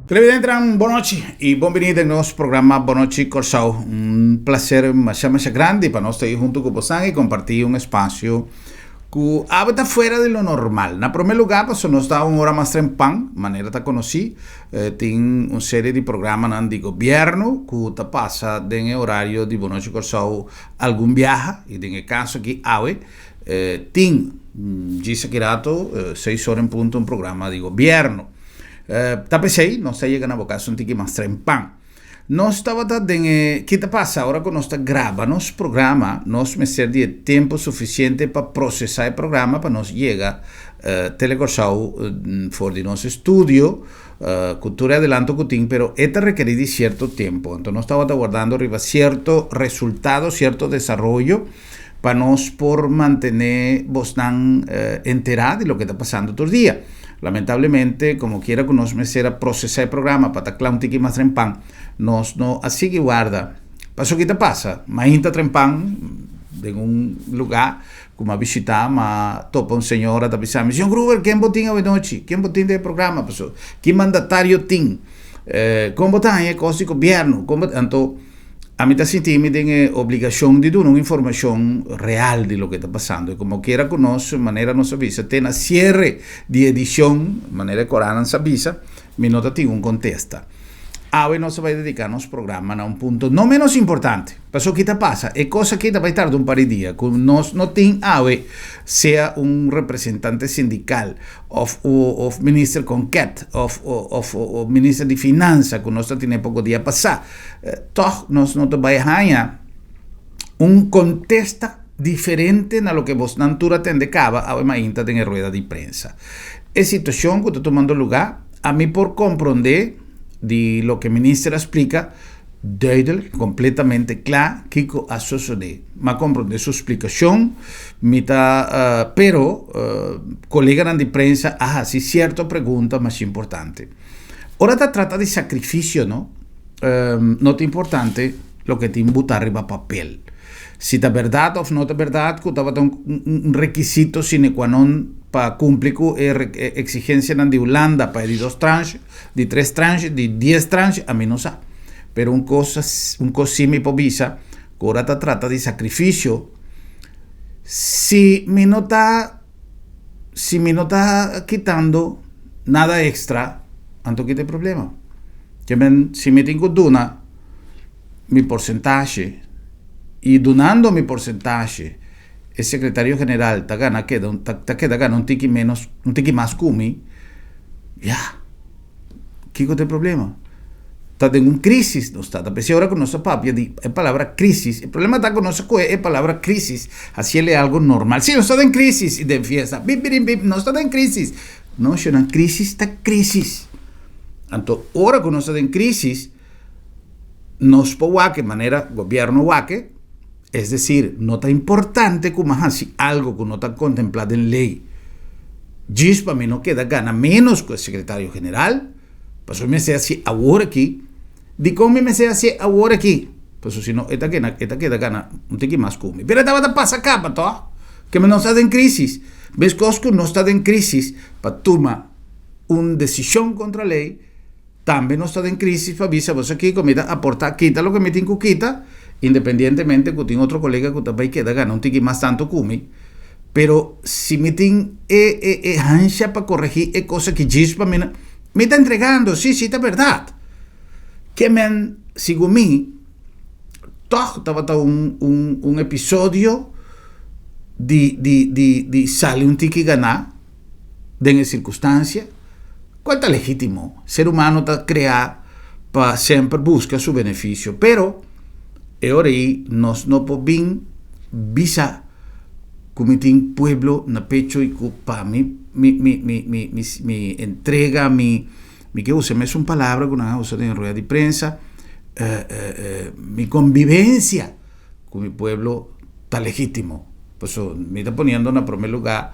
Televidente, boa noite e bem-vindo ao nosso programa Boa Noite Corsau. Um prazer mais grande para nós estar junto com vocês e compartir um espaço que está fora de lo normal. Na primeiro lugar, nós está uma hora mais trempan, maneira de conhecer. Tem uma série de programas de governo que passa no horário de Boa Noite Corsau algum viaja, e no caso aqui, tem, diz aqui rato, 6 horas em ponto, um programa de governo. Tapesei, nós está chegando a vocação de que mais trempan. Nós estava dando, que passa agora que nós está gravando nosso programa, nós merecemos de tempo suficiente para processar o programa para nós chegar telecorsau fora de nosso estúdio, cultura adelanto que tem, pero este requer de certo tempo. Então nós estava aguardando arriba certo resultado, certo desenvolvimento para nós por manter vos enterados de lo que está passando todo dia. Lamentablemente, como quiera que nos mesera procesar el programa para taclar un tiki más trempan, nos no así que guarda. Pasó que te pasa, maínta trempan en un lugar como a visitar, ma topa un señor a tapizar, me dice, Gruber, ¿quién botín hoy noche? ¿Quién botín del programa? Pasó, ¿quién mandatario tin? ¿Cómo botan es cosa de gobierno? Entonces, a mí sentí que tengo obligación de dar una información real de lo que está pasando. Y como quiera conoce, de manera nos avisa, tiene cierre de edición, de manera corana nos avisa, mi nota tiene un contesta. Ahora nos va a dedicar a nuestro programa a un punto no menos importante. Pero ¿qué te pasa? Es cosa que te va a tardar un par de días. Nos no tiene ahora sea un representante sindical o ministro Conquet o ministro de Finanzas que nos tiene poco día pasar. Todo nos no te va a dejar un contesta diferente a lo que vos natura tende cava ahora mainta en rueda de prensa. Es situación que está tomando lugar a mí por comprender de lo que el ministro explica, duidelijk, completamente claro, que a suceder. Ma comprende su explicación, pero colegas de prensa, sí, cierta pregunta más importante. Ahora se trata de sacrificio, ¿no? No es importante lo que te imbuta arriba papel. Si es verdad o no es verdad, que estaba un requisito sine qua non para cumplir con exigencia de Holanda para de 2 tranches, de 3 tranches, de 10 tranches, a mí no sé. Pero un cosa sí me povisa, que ahora se trata de sacrificio. Si me no está quitando nada extra, ¿anto qué problema? Si me tengo duna mi porcentaje, y donando mi porcentaje, el secretario general queda gana un tiki más kumi, ya, ¿qué es el problema? Está en un crisis, no está. Pero ahora con nuestra papia la palabra crisis, el problema está con nosotros es la palabra crisis, hacerle algo normal. Sí, no está en crisis y de fiesta, no está en crisis. No, si una crisis está crisis. Entonces, ahora con nosotros en crisis, nos puede de manera gobierno waque, es decir, no está importante como así algo que no está contemplado en ley. Gis para mí no queda gana menos que el secretario general. Pues me sea así ahora aquí. De cómo me sea así ahora aquí. Pues si no, esta queda gana un tiki más como. Pero esta va a pasar acá para todo. Que no está en crisis. Ves cosas que no está en crisis para tomar una decisión contra la ley. También no está en crisis para avisar vos aquí, comida, aportar, quita lo que me tengo que quitar. Independientemente que tengo otro colega que también queda gana un tiki más tanto kumi, pero si me tengo ansia para corregir es cosa que Gispa me está entregando, sí, es verdad. Que me sigo mí, estaba un episodio de sale un tiki ganar, de circunstancia, cuál está legítimo, ser humano está creado para siempre buscar su beneficio, pero ahora nos no podemos visa como un pueblo na pecho y para mi entrega, mi que use es una palabra que una usa en rueda de prensa, mi convivencia con mi pueblo está legítimo. Pues me está poniendo en primer lugar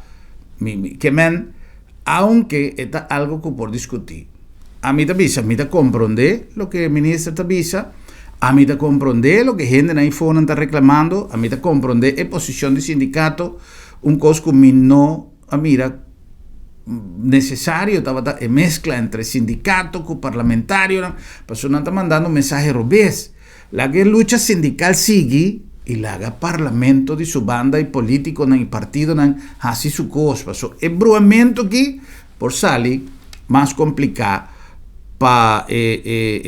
que aunque está algo que por discutir. A mí te avisa, a mí te comprende lo que el ministro te avisa. A mí te comprende lo que gente ahí fuera está reclamando, a mí te comprende la posición del sindicato, un cosa que no, mira, necesario, mezcla entre sindicato con parlamentario, pues no está mandando un mensaje robés. La que lucha sindical sigue y la haga parlamento de su banda y político y partido así su cosa. El bruamiento aquí por salir más complicado para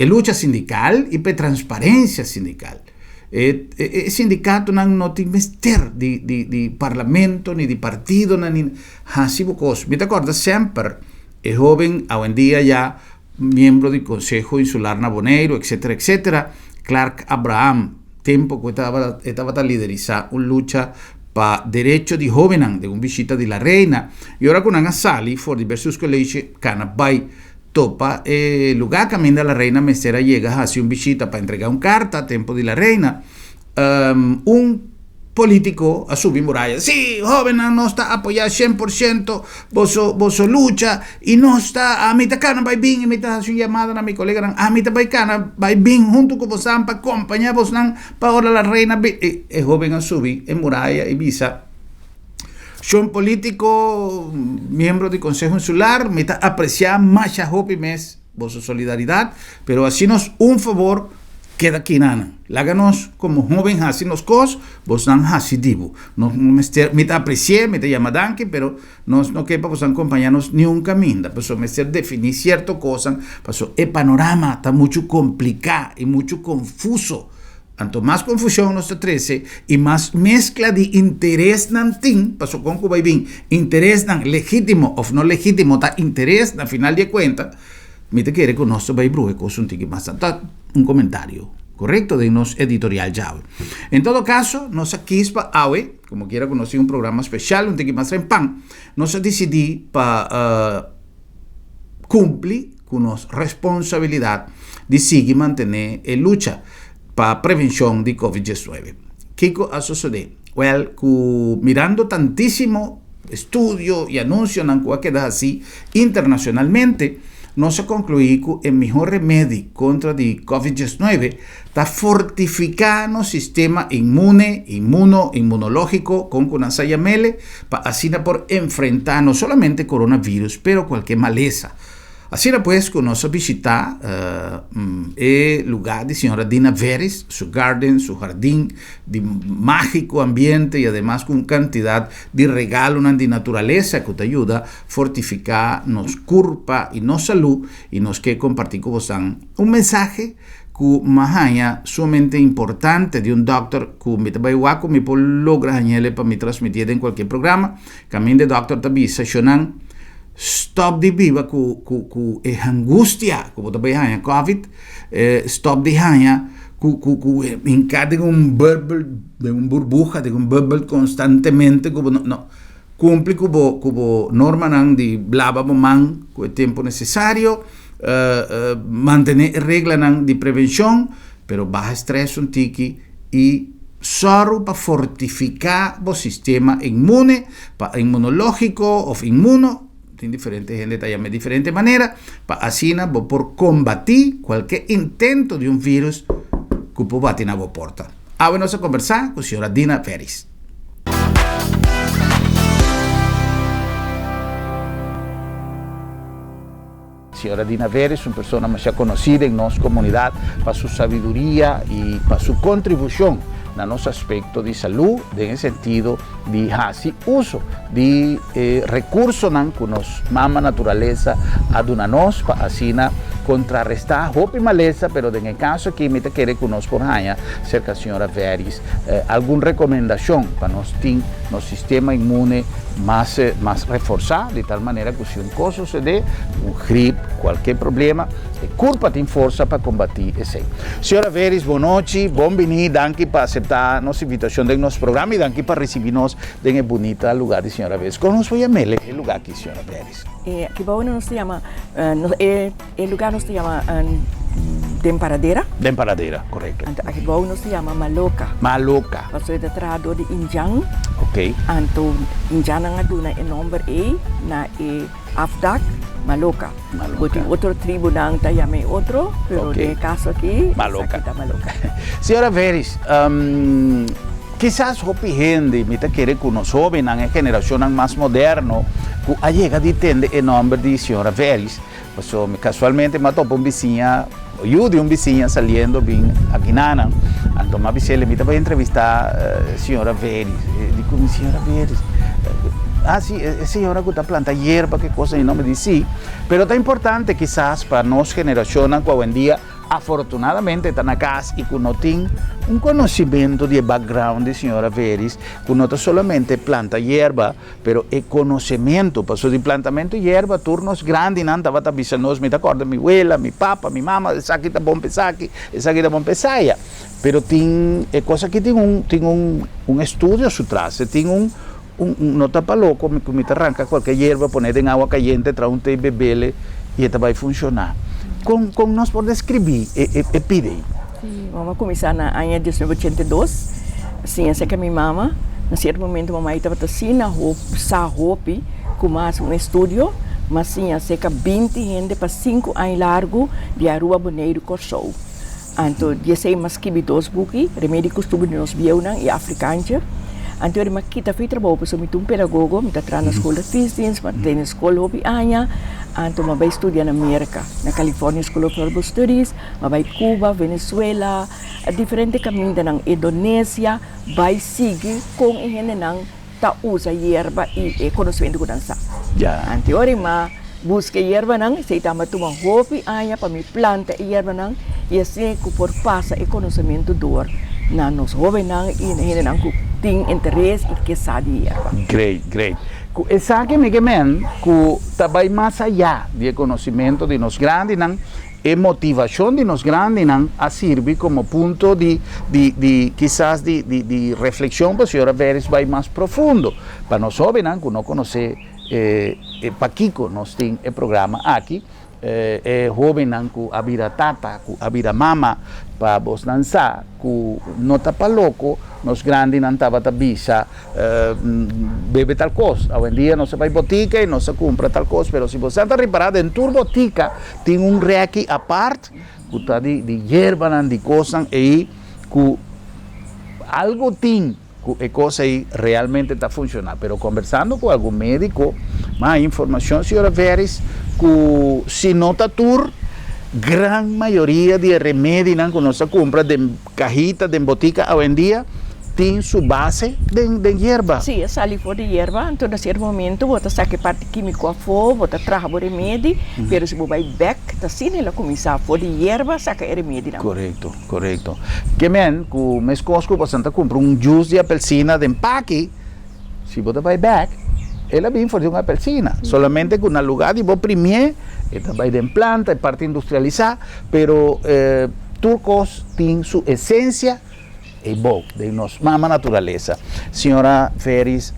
lucha sindical y para transparencia sindical. El sindicato no tiene mester de parlamento ni de partido ni así cosas. ¿Me te acuerdas? Siempre el joven hoy en día ya miembro del Consejo Insular Naboneiro, etcétera, etcétera. Clark Abraham, tiempo que estaba liderizando una lucha para derecho de jóvenes de una visita de la reina. Y ahora con una sali por diversos colegios canabay topa lugar camino de la reina mesera llega hacia una visita para entregar una carta a tiempo de la reina. Un político a subir muralla. Sí, joven, no está apoyado 100% vos lucha y no está a mitad cana va bien y mitad su llamada a mi colega a mitad va cana va bien junto con vos para acompañar vos para ahora la reina el joven a subir en muralla y visa. Son político, miembro del Consejo Insular, me está apreciando más a hopi mes vos solidaridad, pero así nos un favor queda aquí nana. Láganos como joven así nos cos, vos dan así divo. No me te aprecié, me te llama danke, pero no quepa vos acompañarnos ni un camino. Pues me definir cierto cosa, pasó el panorama está mucho complicado y mucho confuso. Tanto más confusión nos trece y más mezcla de interés nantín, pasó con Cuba y bien, interés legítimo o no legítimo, está interés al final de cuentas. Me te quiere con nosotros vai brue cosa un tiki más un comentario correcto de nos editorial ya. En todo caso, nos aquí para hoy, como quiera conocer un programa especial, un tiki más en pan, nos decidí para cumplir con nos responsabilidad de seguir mantener en lucha para prevención de COVID-19. ¿Qué ha sucedido? Well, mirando tantísimo estudio y anuncio en que queda así internacionalmente, no se concluye que el mejor remedio contra el COVID-19 está fortificando el sistema inmunológico con una sayamele para así por enfrentar no solamente coronavirus, pero cualquier maleza. Así pues, con nosotros visitar el lugar de señora Dina Veres, su jardín de mágico ambiente y además con cantidad de regalos de naturaleza que te ayuda a fortificar nos curpa y nos salud y nos que compartir con vos un mensaje que mahaya sumamente importante de un doctor que me trabaja me logra para me transmitir en cualquier programa. Camino de doctor también sesionan stop de viva ku angustia como te veía COVID stop de hanya ku encade un burbuja de un bubble constantemente como no cumple como norma de blaba man con el tiempo necesario mantener reglas de prevención pero baja estrés un tiki y solo para fortificar el sistema inmunológico o inmuno en diferentes gente de diferente manera para así por combatir cualquier intento de un virus que puede batir a la puerta. Ahora vamos a conversar con la señora Dina Veres. Señora Dina Veres es una persona más conocida en nuestra comunidad para su sabiduría y para su contribución en nuestro aspecto de salud, en el sentido de hacer uso de recursos que nos mama naturaleza a donarnos para así contrarrestar hope y maleza, pero en el caso que me te quiere que nos por haya cerca señora Veres, alguna recomendación para nuestro sistema inmune más reforzado, de tal manera que si un cosa sucede, un grip, cualquier problema, culpa tiene fuerza para combatir ese. Señora Veres, buenas noches, bienvenida, danke para aceptar nuestra invitación de nuestro programa y danke para recibirnos en el bonito lugar de señora Veres. ¿Cómo nos voy a llamar el lugar aquí, señora Veres? Aquí nos se llama, el lugar nos se llama Demparadera. Demparadera, correcto. Aquí nos se llama Maloca. Maloca. Paso de trado de Injang. Ok. Anto Injang nga duna el nombre na Afdak. Maloca. Porque otro tribu nang tayame otro, pero en el caso aquí, Maloca. Maloca. Señora Veres, quizás hopi gente, mita quiere que nos jóvenes, en generación más moderno, que llega de tende en nombre de señora Veris. Pues casualmente me topo un vizinha, yo de un vizinha saliendo bien aquí nana, entonces me avisé, le mita para entrevistar señora Veris, digo mi señora Veris. Sí, es señora que está planta hierba, qué cosa, y no me dice sí, pero está importante quizás para nos generación que hoy en día afortunadamente están acá y que no tienen un conocimiento de background de señora Veris, que no está solamente planta hierba, pero el conocimiento, pasó de plantamiento hierba, turnos grandes, nanta va a avisarnos, me acuerdo mi abuela, mi papá, mi mamá, esa aquí está bom pesaki, esa aquí está bom pesaya, pero tiene cosa que tiene un estudio su trase, tiene un no tapa loco, me arranca cualquier hierba, poner en agua caliente, trae un té y bebele, y esto va a funcionar. Com nós por descrever e pide. Vamos começar na ano 1982. Sim, essa que a minha mama, na certo momento, a mamãe estava assim na roupa, com mais um estúdio, mas sim, essa que 20 gente para 5 anos largo de Arua Boneiro Corsou. Então, 16 mais que 2 buki, remédio costume de nós biaunan e africâncer. Então, eu kita fui trabalhar para um pedagogo, me tra na escola de Fistins, mas tem na escola hopi anya. Então, eu vou estudar na América, na California School of Herbal Studies, eu vou Cuba, Venezuela, diferentes caminhos na Indonésia, vai seguir com a gente não tá usa hierba e conhecimento que dança. Então, eu busca hierba não, sei que eu tomo hopi anya para me planta hierba não, e assim que por passa o conhecimento dor na nos jovens não e na gente não tem interesse e que sabe hierba. Great. Exactamente, que também mais allá do conhecimento de nós grandes, e motivação de nós grandes a servir como ponto de quizás de reflexão para a senhora Veris vai mais profundo. Para nós jovens, que não conhece Paquico, nós temos o programa aqui, jovem que abira tata, que abira mama, para vos dançar, que não está para louco, nós grandes não estava a bisa, bebe tal coisa. Hoje em dia não se vai botica e não se compra tal coisa, mas se você está reparado em tua botica, tem reiki à parte, que está de hierba, de coisas, e que algo tem, que a coisa aí realmente está funcionando. Mas conversando com algum médico, mais informação, senhora Veris, que se nota tur, gran maioria de remédios que nós compra de cajita, de botica, hoje em dia, tem sua base de hierba. Sim, é sali for de hierba, então nesse momento você sabe parte química for, você traz o remédio, mas se você vai back, tá sim ela começa for de hierba, saca o remédio. Correto. Que men, que mes cosco você compra juice de apelsina de empaque, se você vai back, ela vem for de uma apelsina, solamente que no lugar de você primir, ela vai de planta, é parte industrializada, pero turcos tem sua essência e bom, de nossa mama natureza. Senhora Veris,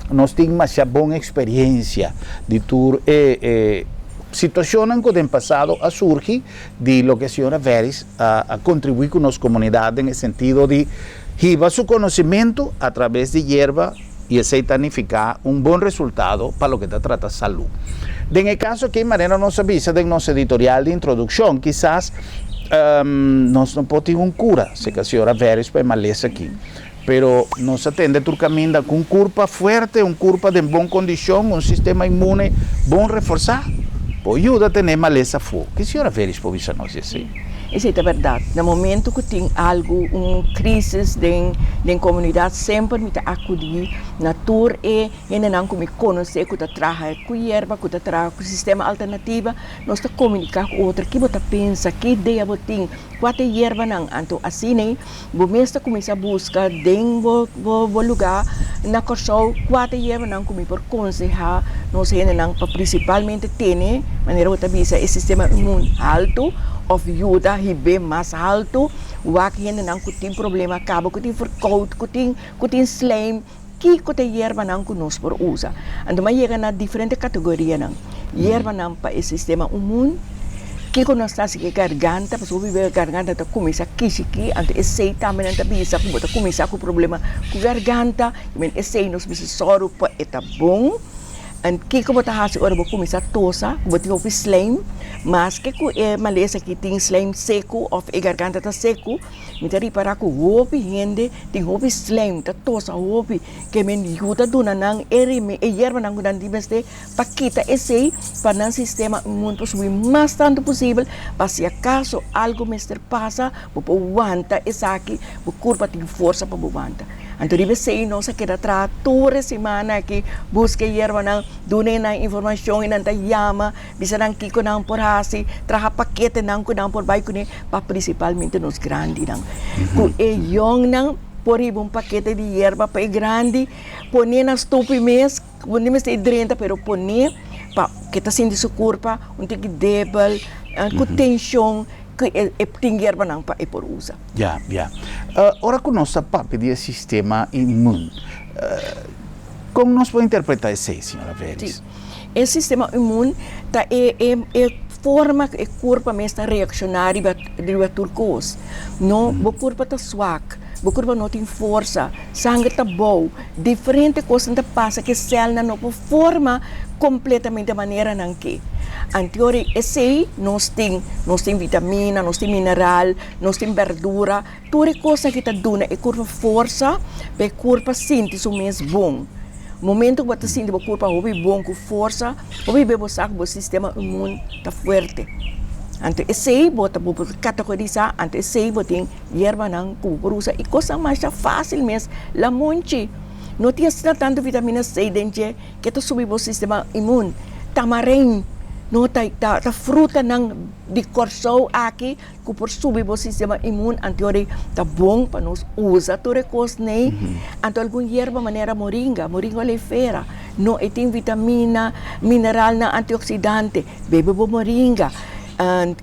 nós temos uma boa experiência de tour situação que tem passado a surgir de lo que a senhora Veris a contribuir com nossa comunidade no sentido de llevar seu conhecimento a través de hierba e aceitanificar bom resultado para o que se trata de saúde. En el caso que Mariana nos avisa de nosso editorial de introdução, quizás nós não podemos cura, se a senhora Veris permanece aqui. Pero nos atende tu caminho com curva forte, curva de boa condição, sistema imune bom reforçado. Pode ajudar a ter maleza fogo. Que a senhora Veris pode nos dizer? Isso é verdade. No momento que tem algo, crise na comunidade, sempre me acudir na tour e não me conhecer que trabalha com hierba, que trabalha com sistema alternativo, nós comunicar com outra que você pensa, que ideia você tem, qual é hierba não. Então assim, você começa a buscar dentro do lugar na Corsou, qual é hierba não que me por aconselhar, nós não principalmente tem, maneira você visa, esse sistema imune alto, of ajuda a bem mais alto, o que não tem problema acaba, que tem verkoud, que tem slime, que tem hierba não que nós por usa. Então, mas chega na diferentes categorias não. Hierba não para o sistema imune, que nós está se garganta, porque o garganta está começa a quisquir, então esse também não está bisa, porque começa com problema com garganta, esse nós precisa soro para está bom. En kiko bota hasi ora boku misa tosa, boti opi slime, mas que malesa que tem slime seco of e garganta tá seco, me tari para ku hopi hende, tem hopi slime tá tosa hopi, que men yuta duna nang eri me e yerba nang kudan dimeste, pakita esse para nan sistema imun posui mais tanto possível, para se acaso algo mester passa, bo aguanta essa aqui, bo curva tem força para aguanta. Então, deve ser nossa que tra toda semana que busca hierba nang dune na informação e nanta yama, bisa nang kiko nang por hasi, traha paquete nang ko nang por bay kune, pa principalmente nos grande nang. Ku e young nang por ibang paquete de hierba pa e grande, pone na stupi mes, pone mes de 30 pero pone pa kita sindi su corpa, un tiki debel, ku tension que tem hierba não para por usa. Já. Ora com nossa papi de sistema imune, como nós podemos interpretar isso, senhora Veres? Sim. O sistema imune tá forma que o corpo está reaccionário de turcos. Não, o corpo está suaco. O corpo não tem força, sangue está bom, diferente coisa que passa que a célula não forma completamente da maneira não que. Anterior, esse nós tem vitamina, nós tem mineral, nós tem verdura, toda coisa que está dando é corpo força, para o corpo sente o mesmo bom. Momento que você sente o corpo bom com força, o sistema imune está forte. Então, esse aí, bota categorizar, então esse aí, bota hierba não cuburusa e coisa mais fácil mesmo, la monte. Não tinha tanto vitamina C dentro que está subir o sistema imune. Tamarim, não tá fruta não de corso aqui que por subir o sistema imune, anterior tá bom para nós usar toda coisa nem. Então, algum hierba maneira moringa oleifera, não tem vitamina, mineral na antioxidante, bebe moringa.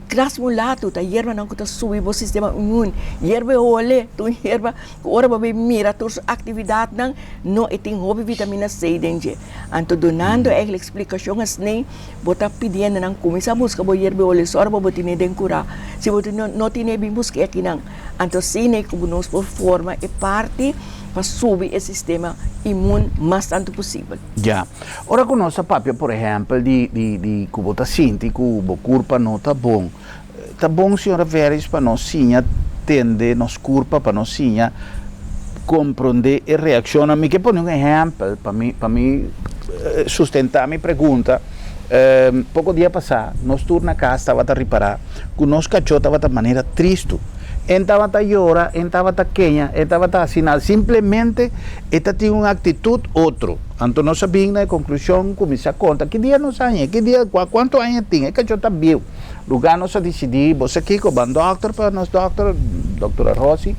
Gras mulato, ta hierba não que subir o sistema imune, hierba ole, tu hierba, ora babe mira tus atividade não tem hobby vitamina C dentro. Então donando a explicação assim, bota pedindo não começa a buscar o hierba ole, só para botar nem cura. Se você não tem bem buscar aqui não, então sim é como nós por forma é parte para subir o sistema imune mais tanto possível. Já. Ora com nossa papia, por exemplo, de que você sente que o corpo não está bom. Está bom, senhora Veres, para nós sim atender nosso corpo, para nós sim compreender e reaccionar. Me que pôr um exemplo para mim sustentar a minha pergunta. Pouco dia passado, nós turno na casa estava a reparar que o nosso cachorro estava de maneira triste. Estava a llorar, estava a quenha, estava a assinar. Simplesmente, esta tinha uma atitude outra. Então, nós sabíamos, na conclusão, comecei a contar que dia nós anos, que dia, quanto anos tinha, que eu estava vivo. Lugar nós decidimos, você aqui com o doutor, para nós doutora Rossi,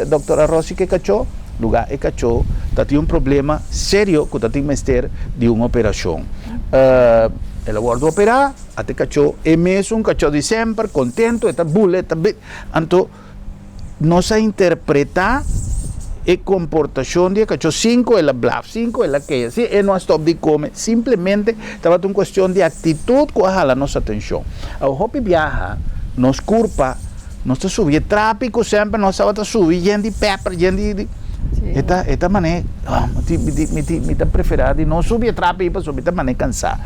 doutora Rossi que cachorro, lugar é cachorro, tinha um problema sério que tinha que de uma operação. Ela guardou operar, até cachorro, e mesmo um cachorro de sempre, contento, está bule, está bem. Então, nós a interpretar a comportação de cachorro, 5 ela blaf, 5 ela que assim, e não stop de comer, simplesmente estava uma questão de atitude que a nossa atenção. Ao hobby viaja, nos curpa, nós subir tráfico sempre, nós estava subir, gente de pepper, gente de esta maneira, me preferida, não subir tráfico para subir, esta maneira cansar.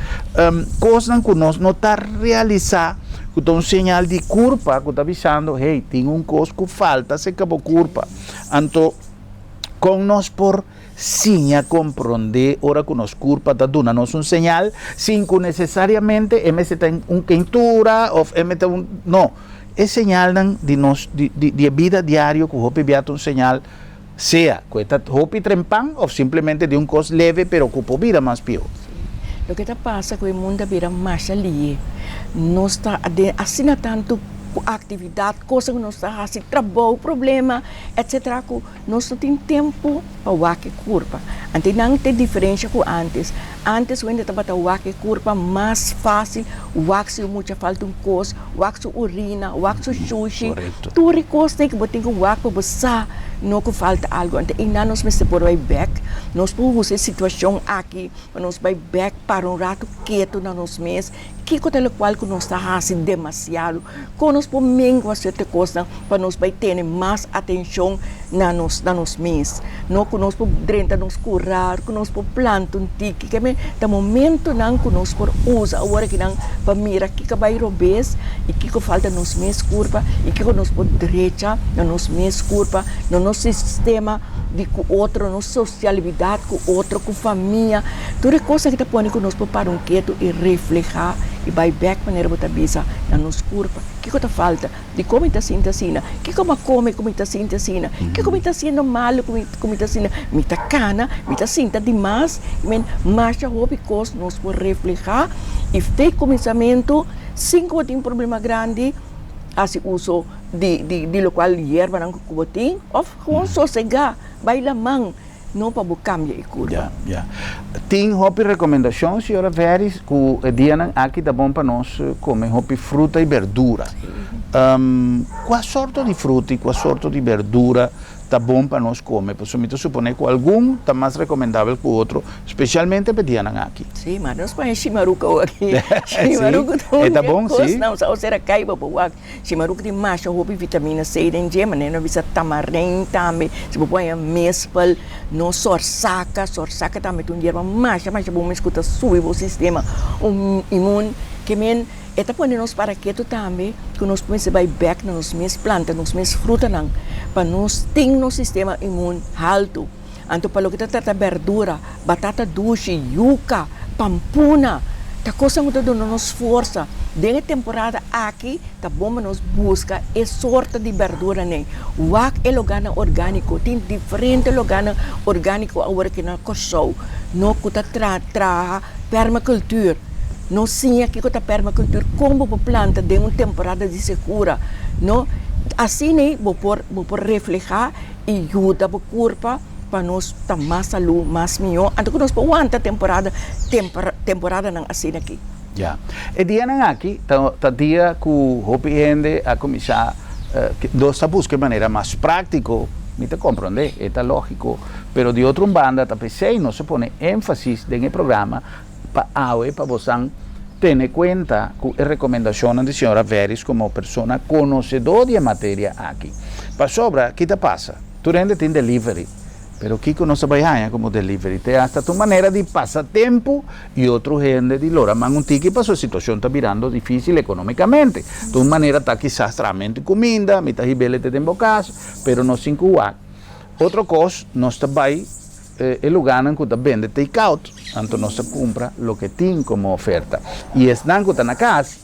Coisas que nós não está realizar, que dá um sinal de culpa, que está avisando, hey, tem coisa que falta, se acabou culpa. Então, com nós por sim a compreender, ora que nos culpa está dando um sinal, sem que necessariamente tem uma quentura, ou não, é sinal de vida diária que o hopi viaja um sinal, seja que está hopi trempang, ou simplesmente de coisa leve, pero que pode vir mais pior. O que está passando com o mundo vira mais ali, não está assim tanto atividade, coisa que nós está assim, trabalho, problema, etc. Que nós não temos tempo para o que curva. Então não tem diferença com antes. Antes, quando estava o que curva, mais fácil, o que muita falta de coisa, o que urina, o que sushi, tudo coisa que você tem que o que para você, não que falta algo. Então, nós me separamos back, nós podemos usar a situação aqui, para nós vai back para um rato quieto na nos mês, que com o qual que nós está fazendo demasiado, com nós podemos menguar certa coisa, para nós vai ter mais atenção na nos mês, não que nós podemos drenta nos curar, que nós podemos plantar tique, que no momento não que nós podemos usar, agora que não para mirar que vai robês e que falta nos mês curva e que nós podemos direita na nos mês curva, no nosso sistema de com outro, nossa socialidade com outro, com família, toda coisa que está pondo que nós podemos parar um quieto e refletir e vai back maneira botar bisa na nos curva. Que está falta? De como está sendo assim? Que como está sendo assim? Que como está sendo mal, como está sendo? Me está cana, me está sendo demais. Mas já houve coisas nós podemos refletir e ter começamento, sem que tem um problema grande, assim uso de local hierba não cubotim, ou com sossegar, vai lá mão. Não para cambiar a curva. Tem hopi recomendação, senhora Veris, que o dia aqui tá bom para nós comer hopi fruta e verdura. Qual sorte de fruta e qual sorte de verdura tá bom para nós comer? Por isso, supone que algum tá mais recomendável que o outro, especialmente para dia aqui. Sim, mas nós põe chimaruca aqui. Chimaruca tá bom, sim. Não, só será caiba para o chimaruca tem mais hopi vitamina C e D, mas não visa tamarim também. Se você põe mespal, não sorsaca também tem erva mais bom escuta sui o sistema imune que men eta põe nós para quieto também que nós põe se vai back nos mesmos plantas nos mesmos frutas não para nós ter no sistema imune alto então para o que trata verdura batata doce yuca pampuna tá coisa muito dando nos força dentro da temporada aqui tá bom nós busca essa sorte de verdura né o é lugar orgânico tem diferente lugar orgânico agora que na coção não que tra permacultura não sim aqui que tá permacultura como para planta de uma temporada de secura não assim né vou por refletir e ajuda para corpo para nós estar mais saúde mais melhor então que nós aguanta temporada não assim aqui. Ya. E dia aqui, tá dia que o hopi gente a começar nós busca de maneira mais prática, me te compreende, é lógico, pero de outra banda tá pensei não se põe ênfase no programa para você ter em conta que a recomendação da senhora Veris como pessoa conhecedora da matéria aqui. Para sobra, o que te passa? Tu rende tem delivery. Pero Kiko no se vaya como delivery, te hasta tu manera de pasatiempo y otro gente de lora man un tiki para su situación está virando difícil económicamente. Tu manera está quizás tramente comida, mitad y belete de embocas, pero no sin cuar. Otro cosa, no está ahí el lugar en que te vende takeout, entonces no se compra lo que tiene como oferta. Y es dan que está en la casa,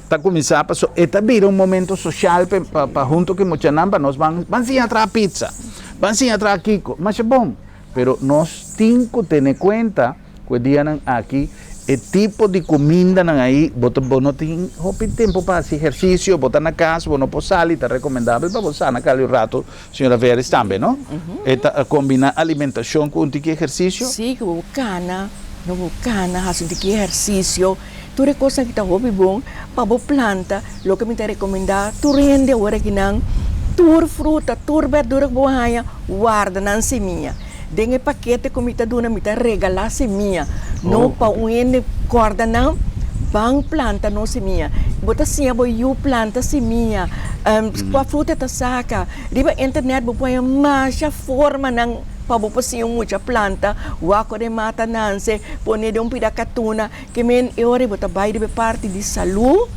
está começando a passar, está vira um momento social para junto que muitos nós vamos sim atrás pizza, vamos sim atrás Kiko, mas é bom, pero nós temos que ter em conta que dia aqui o tipo de comida aí, você não tem tempo para fazer exercício, botar na casa, não pode sair, está recomendável para você naquele rato, senhora Veres também, não? Eta combina alimentação com um tipo de exercício? Sim, o cana, faz um tipo de exercício. Tudo coisa que está bom para a planta, o que me te recomendar, tu rende agora que não, tu fruta, tu verdura que você guarda na seminha. Dengue paquete que me te dona, me te regalar seminha, não para corda não, bang planta no seminha. Bota assim, eu planta seminha, com a fruta tá saca. Riba internet, vou pôr mais forma não. Para você muita planta, o acorre mata nanse, pone de piracatuna, que men eu bota vai de parte de saúde,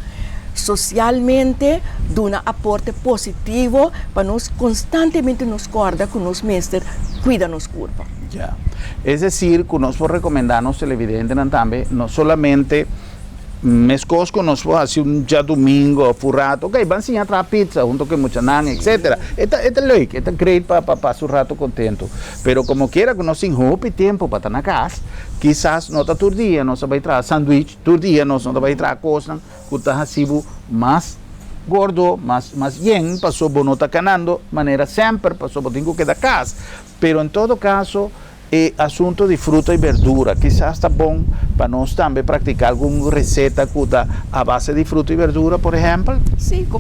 socialmente, dá aporte positivo para nós constantemente nos corda com nos mestres, cuida nos corpo. Ya. Es decir, que nós podemos recomendar nos televidentes também, não solamente mes cosco nos fue hace un ya domingo furrato, ok, van sin atrás pizza junto con mucha nan, etcétera. Esta es lógico, esta es great para su rato contento. Pero como quiera que no sin hope tiempo para estar en la casa, quizás no está todo día, no se va a traer sándwich, todo día no se va a traer cosas, que está así más gordo, más bien, pasó no está ganando, manera siempre, pasó tengo que dar casa. Pero en todo caso, e assunto de fruta e verdura. Quizás está bom para nós também praticar alguma receita a base de fruta e verdura, por exemplo? Sim, vou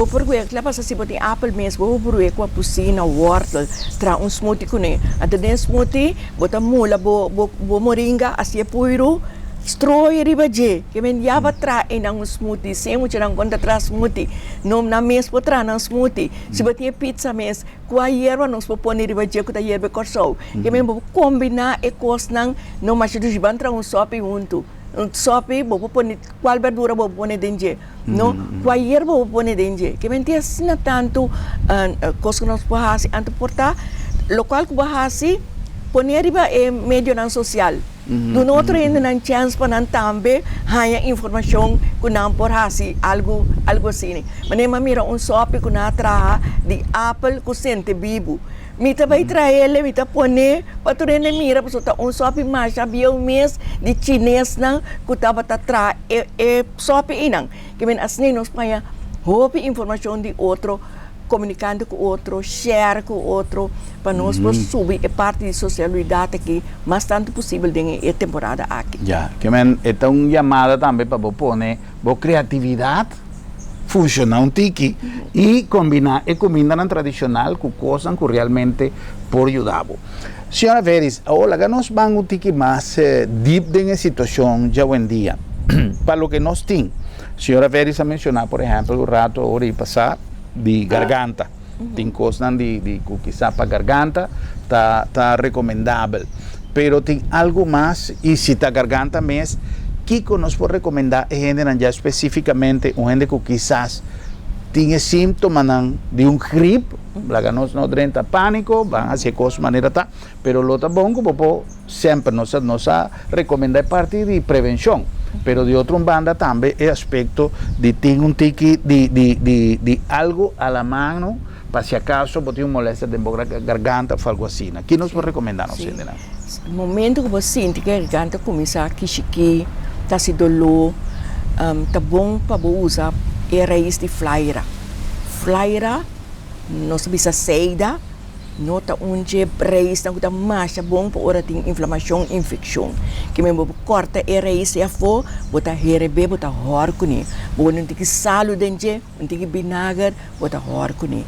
procurar, claro, se você tem apple mesmo, vou procurar com a piscina, wortel, tra smoothie com ele. Até den smoothie, bota mula, bo moringa, assim é puiro, strooi riba je, que men java tra em um smoothie, sem muito não conta tra smoothie, não na mês por tra na smoothie, se bater pizza mês, com a erva não se pode pôr riba je, com a erva corsou, que men vou combinar e cos não mais do jiban tra sope junto, sope vou pôr qual verdura vou pôr dentro, não, com a erva vou pôr dentro, que men tem assim tanto cos que nós podemos anto portar, local que bahasi, pôr riba é meio não social. Do outro ainda não chance para também ganhar informação que não por assim algo assim. Mas nem mira sope que não traz de apple que sente vivo. Mita vai trazer ele, mita pone para tu rende mira para soltar sope mais havia mês de chinês não que estava tra sope inang. Que men assim nós panha hope informação de outro comunicando com o outro, share com o outro, para nós subir a parte de socialidade aqui, mas tanto possível em a temporada aqui. Já, que é uma chamada também para pôr a criatividade funcionar um tiki e combinar a comida tradicional com coisas que realmente por ajudar. Senhora Veris, agora nós vamos um tiki mais deep na situação já hoje em dia, para o que nós temos. Senhora Veris a mencionar, por exemplo, o rato hora passado, de garganta. Tem coisas de quizá para garganta, tá recomendável. Pero tem algo mais, e se tá garganta mesmo, que nós pode recomendar a gente já especificamente, um gente que quizás tem sintomas de gripe, que nós não drenta pânico, vão fazer coisas de maneira tá, pero lo tá bom que sempre nós recomenda parte de prevenção. Pero de outra banda também é aspecto de ter tique de algo a la mano para se acaso você tem moléstia de garganta ou algo assim. Que nós recomendamos? No momento que você sente que a garganta começa a quichiqui, está se dolor, tá bom para usar a raiz de flyera. Flyera, nós precisa seida, nota onde raiz não está mais bom para hora tem inflamação, infecção. Que mesmo corta a raiz e a for, bota herebe, bota horcone, bota não tem que salo dentro, não tem que vinagre, bota horcone.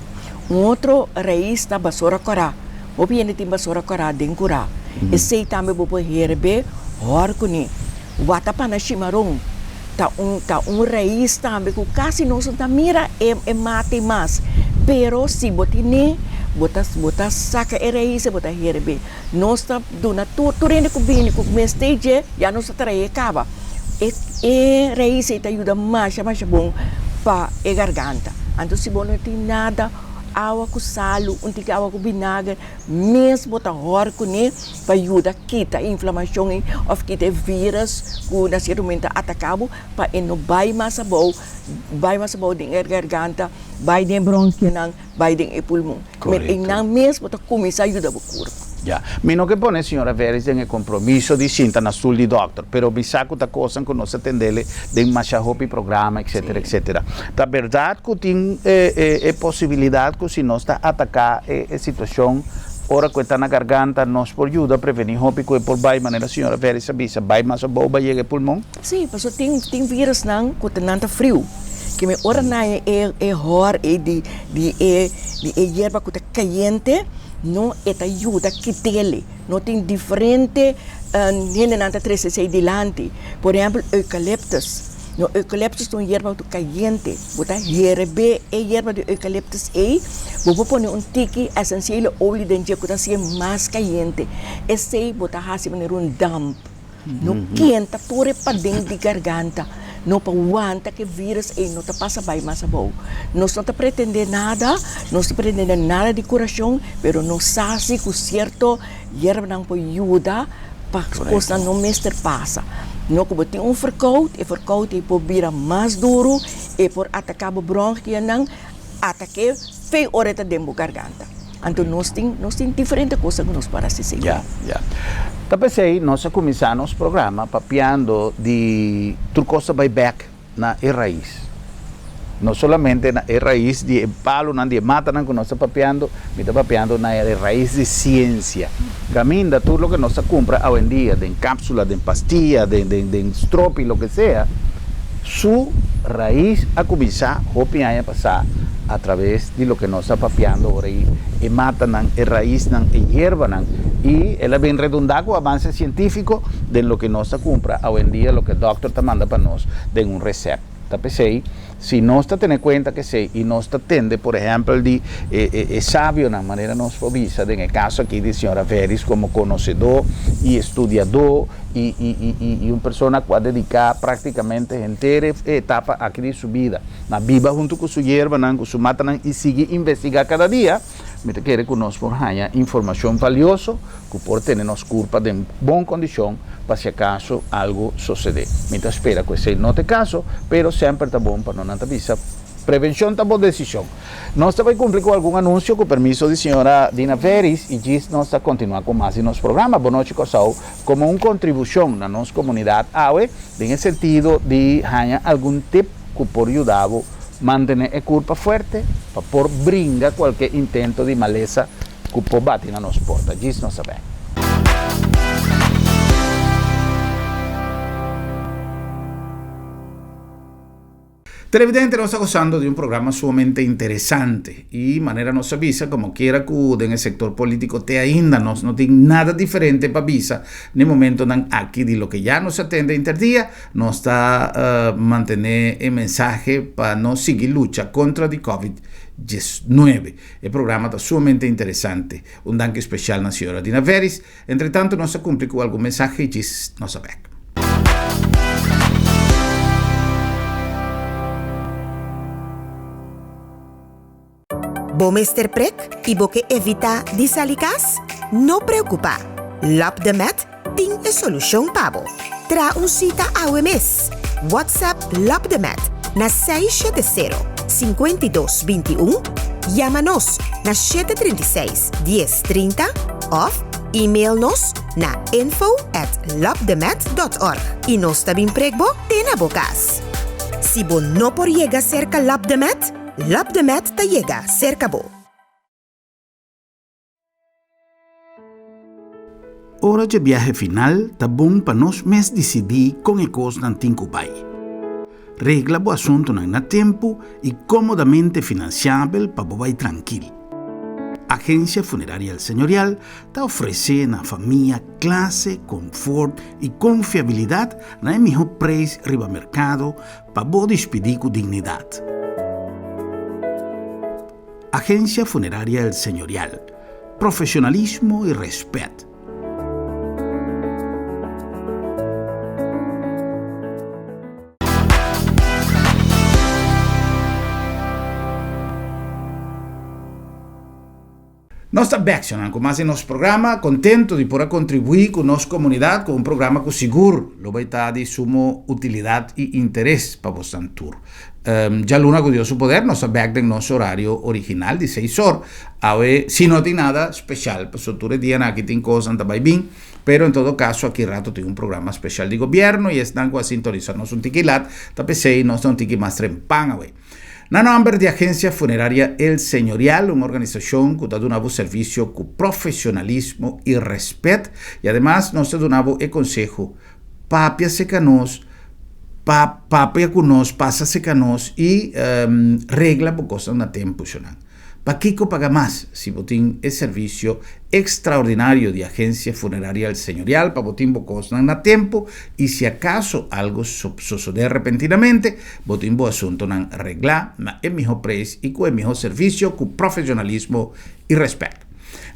Outro raiz está basura corá, o piano tem basura corá dentro corá. E sei também bota herebe, horcone, bota para na chimarrão. Tá raiz também que quase não se mira é mate mais, pero se botine bota saca a raiz e bota herbe. Nós está dona tu rende com bem com mestage já não se trai acaba. E raiz está ajuda mais bom para a garganta. Então se bom não tem nada água com salo, não tem água com vinagre, mesmo bota horco né para ajudar quita a inflamação ou quita vírus que naturalmente atacado para não vai mais bom de garganta, vai de bronquia, vai de pulmão. Mas não mesmo bota começar a ajudar o corpo. Ja, meno che pone signora Veris nel compromesso di sinta na sul di doctor, però bisacco ta cosa con nos attendele den machahopi programma, etc, etc. Da verdade que tem possibilidade que se nós está atacar a situação ora que está na garganta, nós por ajuda a prevenir hopi que por vai maneira signora Veris avisa, vai mais a boa vai chegar pulmão? Sim, porque tem vírus não que está frio. Que me ora na hor de hierba que está caliente, não é ajuda que tele, não tem diferente gente não está 366 delante. Por exemplo, eucaliptus. No eucaliptus é uma hierba muito caliente. Bota herbe a hierba de eucaliptus vou pôr tique essencial óleo dentro que está mais caliente. Esse bota assim maneira damp. No quente por para dentro de garganta. Não para aguentar que vírus não te passa bem mais bom. Nós não pretendemos nada, não pretendemos nada de coração, mas nós sabemos que certo hierba não pode ajudar para que as coisas não mestre passa. Não como tem verkoud e pode virar mais duro e por atacar o bronquia não ataque feio hora dentro da garganta. Então nós temos diferentes coisas que nós para se seguir. Tapos aí, nós começamos o programa papiando de tudo coisa vai back na raiz. no solamente na raíz de palo, na de mata, que nós está papeando na raíz de ciência. Caminda tudo o que nós compra hoje em dia, de cápsula, de pastilha, de stropi, lo que seja, sua raiz a começar a passar através de lo que nós está papeando aí, e mata, e raiz, e erva, e ela vem redundar com o avanço científico de lo que nós compra hoje em dia, lo que o doctor está manda para nós, de receita. Tapesei, se nós está tendo em conta que sei e nós está tendo, por exemplo, de sábio na maneira nos provisa, no caso aqui de senhora Veris como conhecedor e estudador e uma pessoa que vai dedicar praticamente a inteira etapa aqui de sua vida, na viva junto com sua erva, com sua mata e seguir investigar cada dia. Me quer que nós tenhamos informação valiosa que pode ter nos culpa de boa condição para se acaso algo suceder. Me espera que seja não te caso, pero sempre está bom para não avisar. Prevenção está boa decisão. Nós também cumprir com algum anúncio com o permisso da senhora Dina Veris e diz nós está continuar com mais em nosso programa Boa Noite Corsau como uma contribuição na nossa comunidade no sentido de ganhar algum tip que pode ajudar mantener a culpa forte para por brincar qualquer intento de maleza que pode bater na nossa porta. Diz não saber. Televidente, nos está gozando de un programa sumamente interesante y manera nos avisa como quiera que en el sector político te ainda no tiene nada diferente para avisa en el momento aquí de lo que ya nos atende interdía nos está mantener el mensaje para no seguir lucha contra el COVID-19. El programa está sumamente interesante. Un danke especial a la señora Dina Veris. Entre tanto, nos ha cumplido con algún mensaje y nos sabe. Bom Mr. Prek e boque evita disalikas? No preocupa. Lopdemet tem a solução pabo. Tra cita ao mês. WhatsApp Lopdemet na 670-5221. Chama-nos na 736-1030 ou e-mail-nos na info@lopdemet.org. E nós também pregbo tem na bocas. Se bo não por llegar cerca Lopdemet, Lopdemet te llega cerca bo. Hora de viaje final, tá bom para nós mesmos decidir com a coisa não tem que vai. Regla o assunto na tempo e comodamente financiável para vai tranquilo. Agência Funerária El Señorial está oferecendo à família classe, conforto e confiabilidade na melhor preço riba mercado para você despedir com dignidade. Agência Funerária El Señorial. Profissionalismo e respeito. Nós estamos reaccionando com mais em nosso programa, contento de poder contribuir com nossa comunidade com um programa que seguro vai estar de suma utilidade e interesse para você tour. Já Luna com Deus o poder, nós estamos em nosso horário original de 6 horas. Se não tem nada especial, para o tour dia aqui tem coisa também bem, pero em todo caso aqui rato tem um programa especial de governo e estão com a sintonizar nosso tiquilat, tapecei nós não tiki mais trempan away. Na nombre de Agência Funerária El Señorial, uma organização que está dando serviço com profissionalismo e respeito, e además nós está dando o conselho, papia-se conosco, papia conosco, passa-se conosco e regla por coisa na tempo. Para que paga mais se botin é serviço extraordinário de Agência Funerária El Señorial para botin coisa na tempo e se acaso algo suceder repentinamente, botin bo assunto na regla na é melhor preço e com é melhor serviço com profissionalismo e respeito.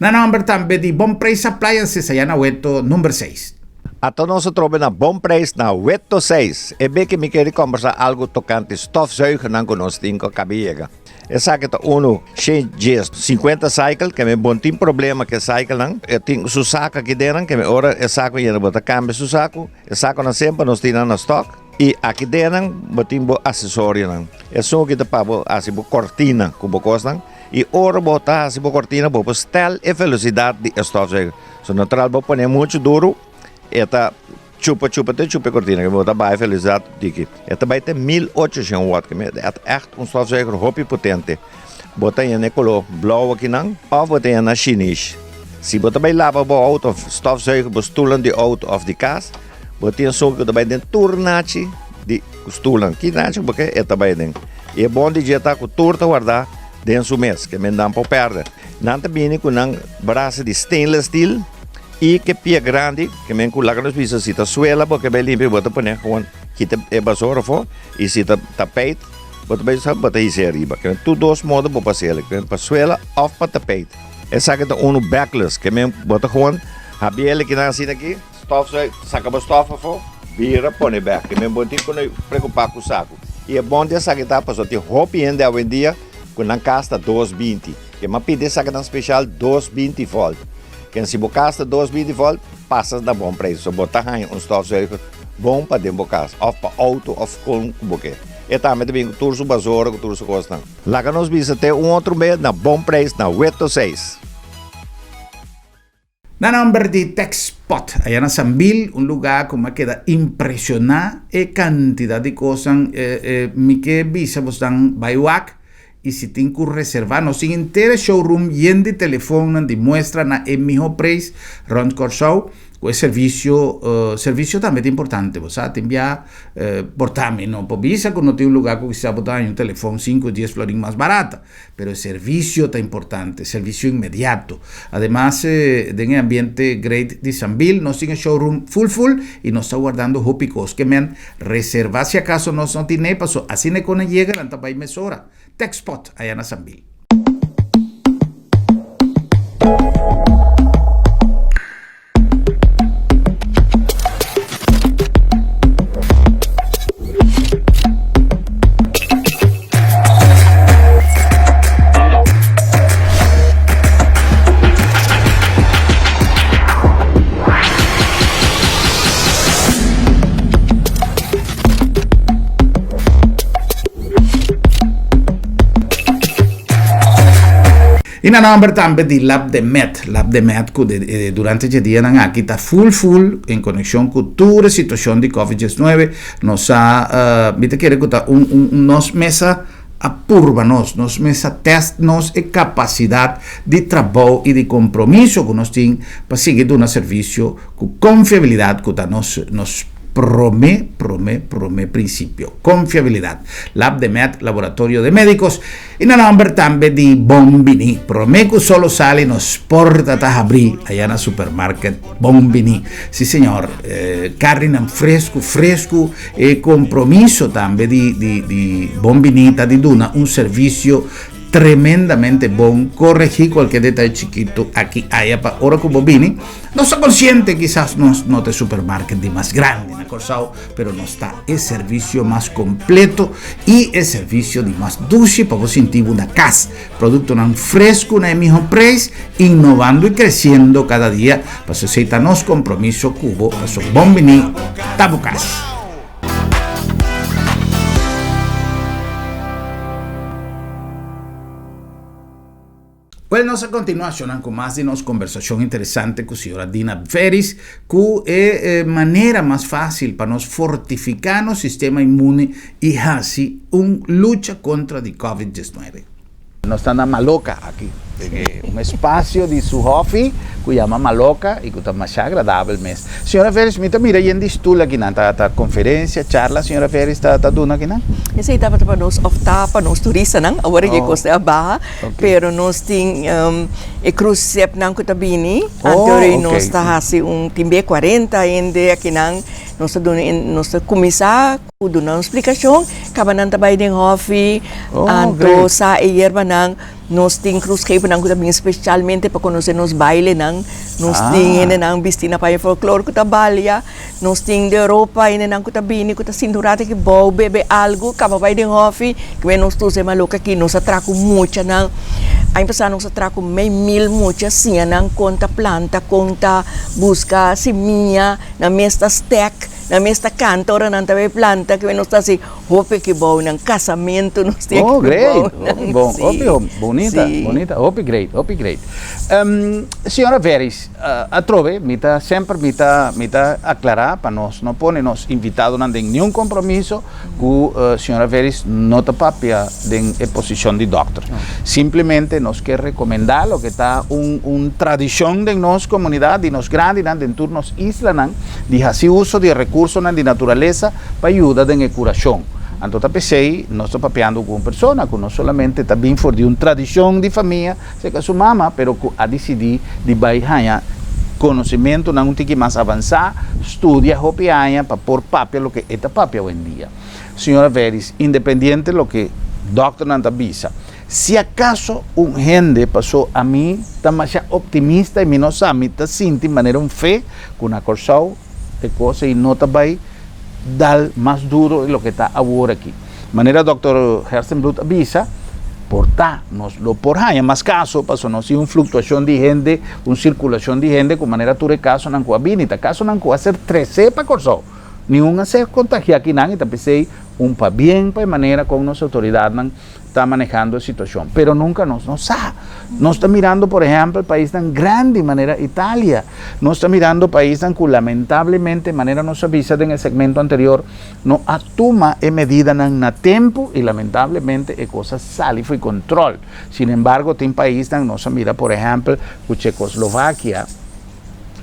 Na nome também de Bom Preço Appliances aí na Weto número 6. Ato nós trobamos na Bom Preço na Weto 6. É bem que me quer conversar algo tocante stofzuigen não conosco tinha cabelo. Essa que tá uno cheio de 50 cycle que me bom tem problema que cycle não eu tenho su saco aqui dentro que me ora é saco e botar câmbio su saco é saco na sempre nós temos na stock e aqui dentro botim bo acessório não é só que tá para assim bo cortina como costa e ora botar assim bo cortina bo stel e velocidade de stofzuiger so natural bo põe muito duro eta chupa cortina. Que moet daarbij felicidade tiki. Het daarbij te 1800 watt. Het echt een stofzuiger hoppie potente. Bota je een color blauwe kinang of bota je een Chinees. Si bota bij lavabo auto of stofzuiger bestoelen die auto of die kaas. Bota je een zoeken daarbij den tournaatje die stoelen. Kinaatje boke het daarbij den. Je bon die jeta ku tour te guardar den su mes que men dan po perde. Nanta bini ku nang braço de stainless steel e que pia grande que men ku laganos bisa sita suela porque bem limpo bota poner gewoon kita e basura fo e sita tapete bota bem sabe bota isso arriba que tu dois modos po passear que pa suela of pa tapete. Essa que tá backless que men bota gewoon habiele que nasce aqui stofzuiger saca ba stofa fo vira pone back que men bota com preocupar com o saco. E é bom dessa que tá passou te roupa ainda hoje em dia com a casta 220 que mas pede essa que tá especial 220 volt que se bocasta 220 volt passa da bom preço botar aí um stofzuiger bom para dentro casa of para auto of com boque e também tem tudo o basura com tudo o custa lá que nós visa ter outro mês na bom preço na Weto 6. Na nombre de TechSpot, allá en Sambil, un lugar como queda impresionada cantidad de cosas mi que visa vos dan bayuak y si tengo reservar no sin entero showroom yende teléfono de muestra na el mismo precio Ron Corsau pues servicio también es importante vos te envía portame no por visa que no tiene un lugar que quizá botar un teléfono 5 o 10 florín más barata pero el servicio está importante servicio inmediato además de un ambiente great de Sambil no sigue showroom full y nos está guardando hopicos que me han reservado si acaso no tiene paso así ne con llega la tapa y mesora TechSpot allá en Sambil. Y na nombre también de Lab de Met que durante el día aquí está full en conexión con toda la situación de COVID-19 nos ha viste que nos mesa apurba nos mesa test nos capacidad de trabajo y de compromiso que nos tiene para seguir un servicio con confiabilidad que nos promete principio, confiabilidad. Lab de Med, laboratorio de médicos. Y no nombre también de Bombini. Promete que solo sale nos porta a abrir allá en el supermarket Bombini. Sí, señor. Carne fresco, compromiso también de Bombini, de Duna, un servicio tremendamente bon, corregir cualquier detalle chiquito aquí, allá, ahora con Bombini, no soy consciente quizás no te supermarket de más grande en Corsao, pero no está el servicio más completo y el servicio de más dulce para vos sentir una casa, producto tan fresco, en el mismo precio, innovando y creciendo cada día, para aceitarnos compromiso cubo, para su Bombini, tabucas. Bueno, a continuación con más de una conversación interesante con la señora Dina Veris, que es manera más fácil para nos fortificar nuestro sistema inmune y así lucha contra el COVID-19. Nos está en Maloca aquí, un espacio de su hobby que se llama Maloca y que está más agradable. Señora Veris, mira, y en distula aquí, está conferencia, charla, señora Veris, está dando aquí, ¿no? Esse estava para nós optar para nós turistas, não? Agora que custa a barra, pero nós tem crucep não que tá bini, anterior nós tá assim timbe 40 ainda aqui não, nós começar com uma explicação, acaba não trabalhar em off, anto sa erva não, nós tem crucep não que também especialmente para conhecer nos baile não, nós tem ainda não vestina para folclore que trabalha, nós tem de Europa ainda não que tá bini, que tá cinturada que bom bebe algo acaba vai de off que nós todos é maluca aqui nós atraco muito não aí passar nós atraco meio mil muito assim não conta planta conta busca seminha na mesma stack na esta cantora na tabi planta que nos está así, hope que bom ng casamento nos tiene. Oh, great. Bom, Bonita, bonita. Hope great. Senhora Veris, a trove, sempre mita aclarar para nós, não pone nos invitado não tem nenhum compromisso com senhora Veris não está papia em posição de doctor. Simplesmente nos quer recomendar lo que está tradição de nossa comunidade, de nos grandes, de turnos isla, de fazer uso de recursos de natureza para ajudar em curação. Então, pensei, nós estamos papeando com uma pessoa que não somente também for de uma tradição de família, se que sua mama, pero que a decidir de ganhar conhecimento, não tem que mais avançar, estudia, hopianha, para pôr papel, o que é papel hoje em dia. Senhora Veris, independente do que o doutor não avisa, se acaso gente passou a mim, está mais optimista e não sabe, está sentindo de maneira fé, com a corção, é coisa e não está bem, dar mais duro do que está agora aqui. De maneira, o Dr. Herzenblut avisa, nos lo por haya más caso, pasó no si una fluctuación de gente, una circulación de gente, con manera tu caso nan ko abinita, caso nan ko hacer 13 para corso. Ni un hacer contagiar aquí nan, y tapesei un pa bien pa manera con nuestra autoridad nan está manejando la situación, pero nunca nos sabe. Nos está mirando, por ejemplo, el país tan grande, de manera Italia. Nos está mirando el país tan que lamentablemente, de manera nos avisa en el segmento anterior, no atuma medida na tiempo y lamentablemente es cosa sale y control. Sin embargo, tem país tan nos mira, por ejemplo, Checoslovaquia,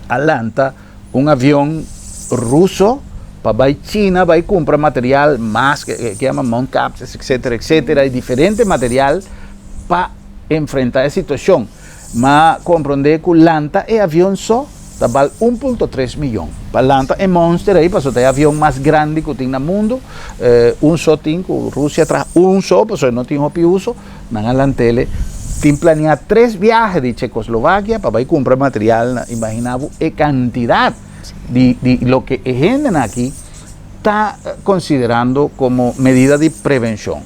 Atlanta, un avión ruso para China, vai comprar material más que llama mount caps, etcétera, y diferente material para enfrentar la situación. Mas comprender que Lanta es avión só, vale 1.3 milhão. Para Lanta é monster aí, para ter avião mais grande que tem no mundo, só tem, Rússia traz só, para não tem uso, na Lantele, tem planeado 3 viajes de Checoslovaquia para comprar material, imaginável, e quantidade de lo que a gente aquí está considerando como medida de prevención.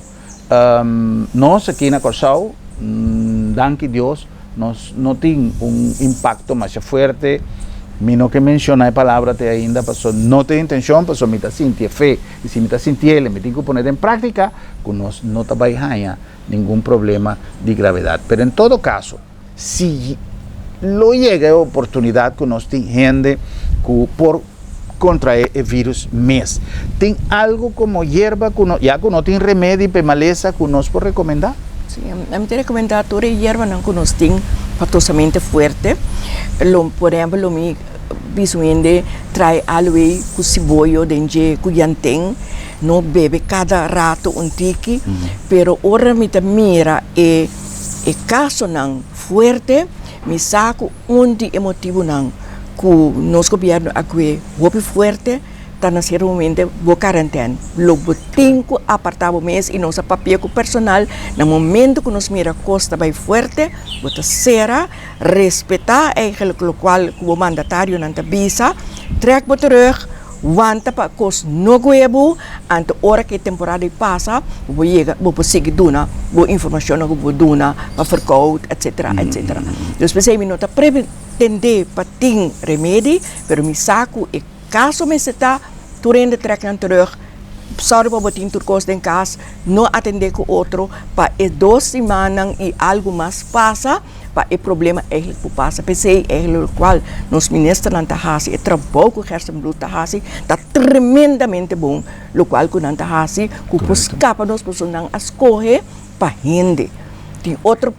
Nós aquí en Corsao, danke Dios, no tiene un impacto más fuerte, no que mencionar palabra te ainda, pasó, no tiene intención, pasó, me está sintiendo fe, y si me está sintiendo, me tengo que poner en práctica, que no está bajando ningún problema de gravedad. Pero en todo caso, si lo llega a oportunidad que nos tiene gente por contraer el virus mes. ¿Tiene algo como hierba ya que no tiene remedio y maleza que nos puede recomendar? Sí, a mí te recomiendo toda hierba que nos tiene patosamente fuerte. Por ejemplo, mi visuende trae aloe con cibollo, dengue, cuyantén, no bebe cada rato un tiki, pero ahora me mira el caso fuerte, me saco un emotivo que nos gobierno aquí muy fuerte, está en ese momento de cuarentena. Lo tengo apartado mes y nos papel personal, en el momento que nos mira costa muy fuerte, bota será, respetar lo cual como mandatario na visa, trek terug, want para cos no huevo, ante hora que temporada passa, vou chegar, vou seguir duna, vou informação que vou duna, para verkoop, etc. Dus we zijn não pretender para ter remédio, pero me saco e caso me está turende trekken terug, sorry para botar turcos em casa, não atender com outro, para 2 semanas e algo mais passa, para o problema eigenlijk passa. Pensei eigenlijk o qual nos ministros não tá hasi, o trabalho que o Herzenblut tá hasi, tá tremendamente bom, o qual que não tá hasi, que os capa nos pessoas não escolhe para rende. Tem outro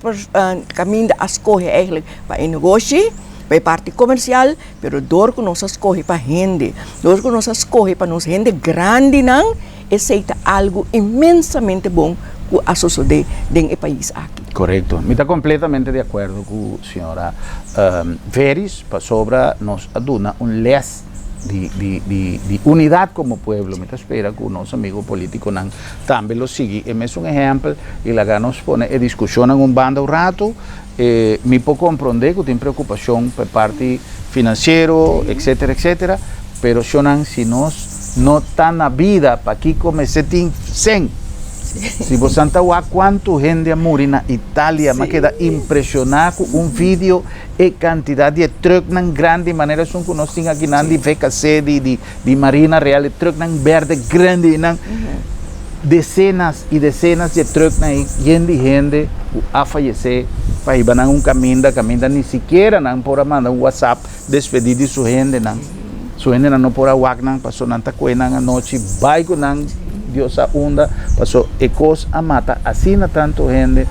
caminho a escolher eigenlijk para o negócio, para a parte comercial, pero dor que nós escolhe para rende, dor que nós escolhe para nos rende grande não, aceita algo imensamente bom que a suceder no país aqui. Correcto, me está completamente de acuerdo con la señora Veris, para sobra nos aduna un les de unidad como pueblo. Me espera que nuestro amigo político también lo sigue. Es un ejemplo y la nos pone en discusión en un bando un rato. Me puedo comprender que tiene preocupación por parte financiero, etcétera, pero si nos no está en la vida para aquí como se tiene Se você não quanto gente amor na Itália, mas queda impressionado com um vídeo e quantidade de truck nan grande maneira são que nós temos aqui nan de VKC de Marina Real, truck nan verde grande nan dezenas e dezenas de truck nan gente a falecer para ir para um caminho nem sequer não por mandar um WhatsApp despedir de sua gente nan. Suene na no por awak nang paso nanta kuena nga noche baiko nang Dios a onda paso ecos a mata así na tanto gente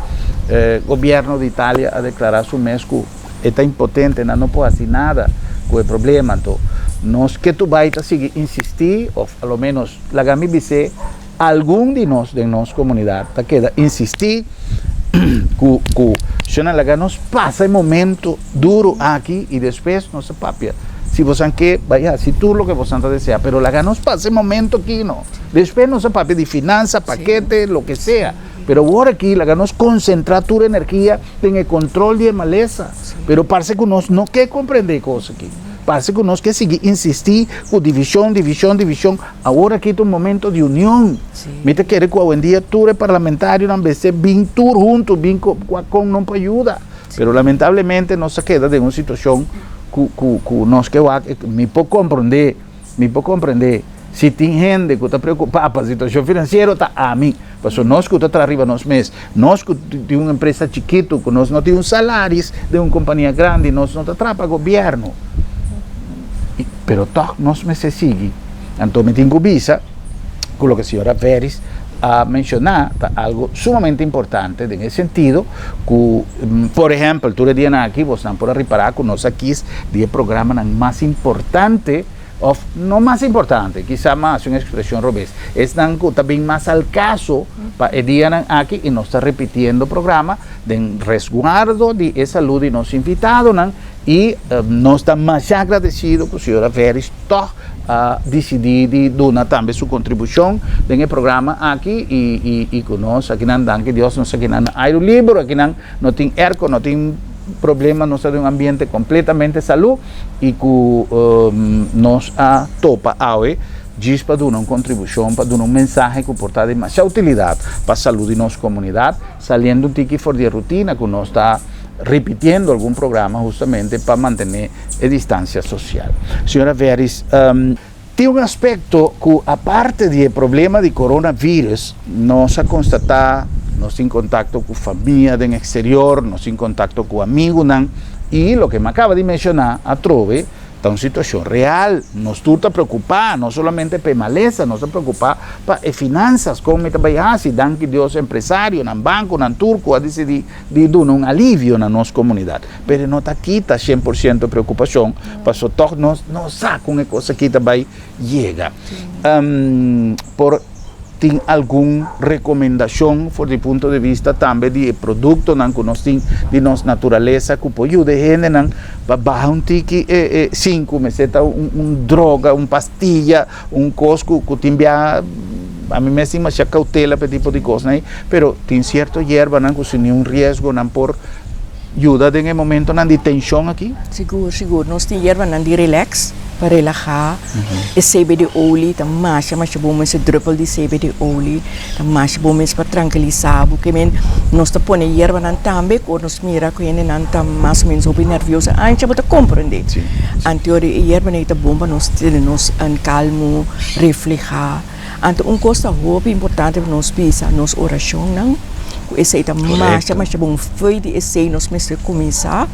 gobierno de Italia a declarar su mesco está impotente na no puede hacer nada con el problema então nos que tu baita sigue insistir o a lo menos la gami dice algún de nos comunidad ta queda insistir cu la nos pasa el momento duro aquí y después no se papia. Si vos que vaya, si tú lo que vos desea, pero la ganos para ese momento aquí no. Después no se pape de finanza, paquete, lo que sea. Pero ahora aquí la ganos concentrar tu energía en el control de maleza. Pero parece que nos no que comprender cosas aquí. Parece que nos que seguir insistir con división. Ahora aquí es un momento de unión. Mira que hoy en día tú eres parlamentario, en vez de bien tú juntos, bien con no ayuda. Pero lamentablemente no se queda de una situación nós que me pouco compreender se tem gente que está preocupada com a situação financeira está a mim, porque nós que está arriba nos meses, nós que temos uma empresa chiquita, que nós não temos salários de uma companhia grande, nós não está para o governo, pero nós me se sigue, então me tenho visa com o que a senhora Veris a mencionar algo sumamente importante en el sentido que, por ejemplo, tú le dices aquí, vos están por reparar con nosotros aquí el programa más importante, no más importante, quizá más una expresión robés, es también más al caso para el día aquí y nos está repitiendo programa de resguardo de salud y nos invitados y nos está más agradecido que la señora Veris decidir de donar también su contribución en el programa aquí y con nosotros aquí dan que Dios nos aquí hay un libro aquí no tiene erco no tiene problema nos de un ambiente completamente salud y que nos topa hoy para dar una contribución, para dar un mensaje que porta demasiada utilidad para la salud de nuestra comunidad, saliendo un tiki for de rutina que nos está repitiendo algún programa justamente para mantener la distancia social. Señora Veris, tiene un aspecto que aparte del problema de coronavirus, nos ha constatado, nos en contacto con familia del exterior, nos en contacto con amigos, y lo que me acaba de mencionar, a trove, está una situación real, nos está preocupada, no solamente para maleza, nos está preocupada para finanzas, como me está si dan que Dios empresario, en banco, en turco, a decidir de dar un alivio en nuestra comunidad, pero no está quita 100% preocupación, para eso todos no saben una cosa que también llega. Por tem alguma recomendação por do ponto de vista também de produto que nós temos de nossa natureza que pode ajudar gente para baixar um tique 5 meses droga pastilha cosco que tem a mim mesmo mas já cautela para tipo de coisa né pero tem certo hierba não que sem risco não por ajuda em momento não de tensão aqui seguro nós tem hierba não de relax para relaxar, e CBD olie, tá mais bom esse druppel de CBD olie, tá mais bom para tranquilizar, porque nós tá pondo erva nan também, quando nós mira que ele não tá mais ou menos nervioso, antes você compreender. Anterior erva não tá bom para nós calmo, reflejar. Então coisa muito importante para nós pensar nos oração não. Esse é mais bom foi de esse nós mesmos começar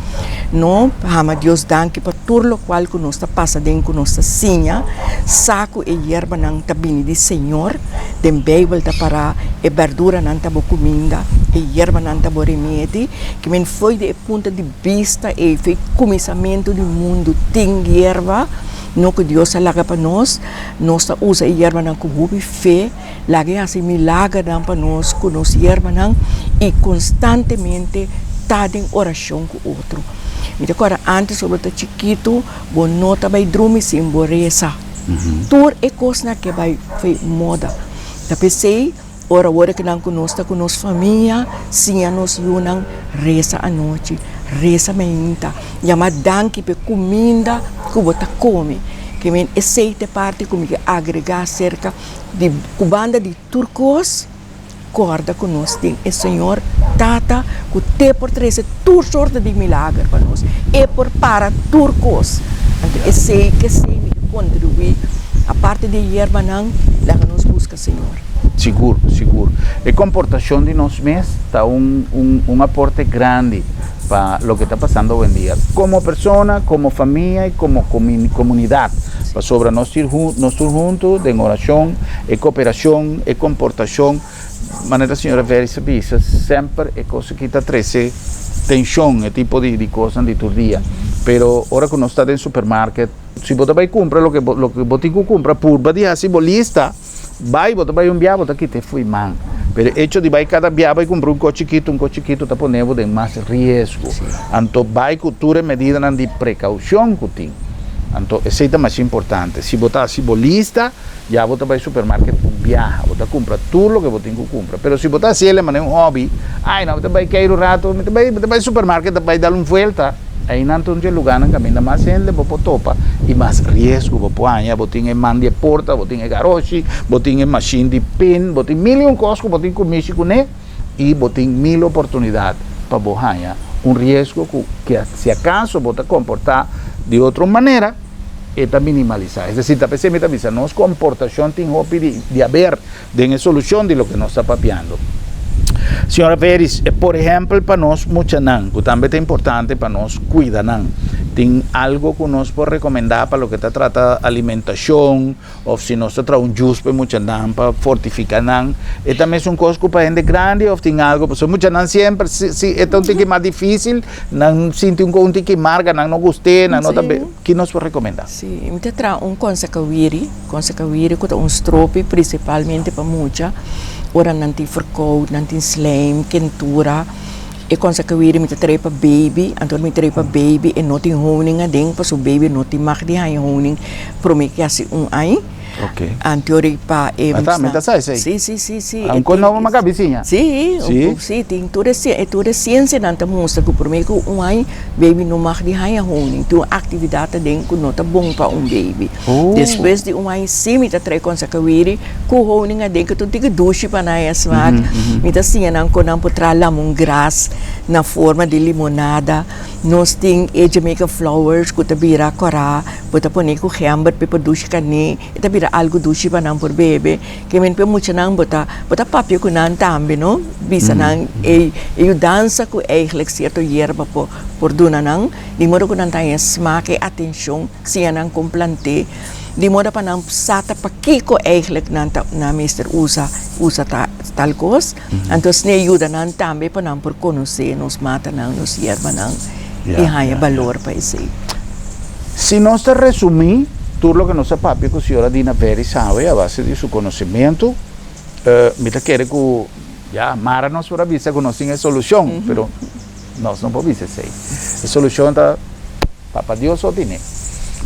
não ama Deus danke para tudo o qual que nós está passando com nossa sinha saco e erva não tá bem de Senhor de Bíblia tá para e verdura não tá boa comida e erva não tá boa remédio que men foi de ponto de vista e foi começamento do mundo tem erva no que Deus alaga para nós usa erva não com fé lagi assim milagre para nós com nós erva não e constantemente está em oração com o outro. Então agora antes sobre o chiquito, bom nota vai dormir sem borreza. Tudo é coisa que vai foi moda. Da pensei ora que não conosco com nossa família, sim a nós unam reza à noite, reza menta, chama danke pe comida que você come. Que men essa parte como que agregar cerca de banda de turcos recorda que nós tem o Senhor Tata, que te por trazer toda sorte de milagre para nós, e por para turcos. Então, eu sei que contribuir, a parte de erva não, lá que nos busca, Senhor. Seguro. A comportação de nós mesmos está um aporte grande para o que está passando hoje em dia. Como pessoa, como família e como comunidade. Para sobre nós estar juntos, em oração, e cooperação, e comportação. Maneira a senhora Veris avisa, sempre é coisa que está trazendo tensão, é tipo de coisa de todo dia. Pero ora que nós está no supermercado, se você vai comprar o que você compra, por dia, se você lista, você vai viajar, você quita fui man. Pero hecho de vai cada viajar e comprar um coche chiquito está ponendo de mais risco. Então vai cultura medida de precaução que tem. Então isso é mais importante. Se você lista, já você vai ao supermercado viaja, você compra tudo o que você compra. Pero se você se ele maneja hobby, não, você vai cair um rato, você vai ao supermercado, vai dar uma volta. Aí não tem lugar na caminho, mais gente você topa e mais risco você põe, você tem man de porta, você tem garagem, você tem machine de pin, você tem mil coisas que você tem com México, né? E você tem mil oportunidades para você risco que se acaso você comportar de outra maneira, está minimalizar. É decir, a nossa comportação tem de haver de solução de lo que nós está papiando. Senhora Veris, por exemplo, para nós, muito não, que também é importante para nós cuidar não. Tem algo que nós podemos recomendar para o que está trata alimentação, ou se nós está um jus para muito não, para fortificar não. E também são coisas que para gente grande, ou tem algo, porque muito não sempre, se é um tique mais difícil, não sinto um tique marca, não gostei, não também, que nós podemos recomendar? Sim, eu te trago consecawiri, que é um strope, principalmente para muita. Ora nanti verkoud, nanti slijm, quentura. E consecawiri met trepa baby, antor met trepa baby en not in honing ding, pas o baby not in mag die hai honing, promekiasi ai. Ok. Anteori pa Meta sai. Sim. Ancora não uma cabecinha. Sim, tem toda ciência nanta mostra que por meio que ai baby não mag die hai honing, tu atividade dentro não tá bom para baby. Depois de ai sim mita tre consecawiri, ku honing dentro tu tiga dushi pa na smaak. Mita sim nan ko nan putra lamon grass na forma de limonada. Nós tem Jamaica flowers, que tabira cora, bota pone com hamburger, pepa dushi kani, tabira algo dushi pa nan por bebe, que men pe mucha nan bota papio com nan tambe, no? Bisa nan eu dança com eigenlijk certo hierba por duna nan, de modo que nan tem smaak e atenção, se nan com plante, de modo para nan sata pa kiko eigenlijk na mister usa tal coisa, então se ajuda nan tambe para nan por conhecer nos mata nan nos hierba nan. E há valor para isso. Se nós te resumir tudo o que nossa papi, que a senhora Dina Veris sabe, a base de seu conhecimento, me quer que Mara nos para vista que nós temos a solução, mas nós não podemos dizer isso. A solução está para Deus só tem.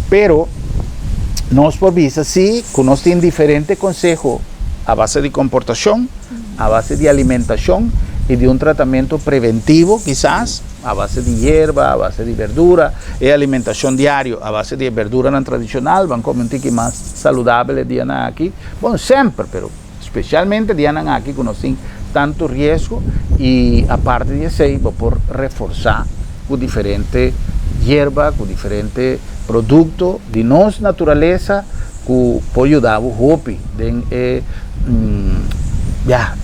Pero nós por vista sim, que nós temos diferentes conselhos a base de comportação, a base de alimentação e de um tratamento preventivo, quizás, a base de hierba, a base de verdura, e alimentação diária, a base de verdura não tradicional, vão comer um tique mais saudável dia aqui. Bom, sempre, pero especialmente dia aqui que nós temos tanto risco e a parte de isso, vou por reforçar com diferente hierba, com diferente produto de nossa natureza, que pode ajudar o hopi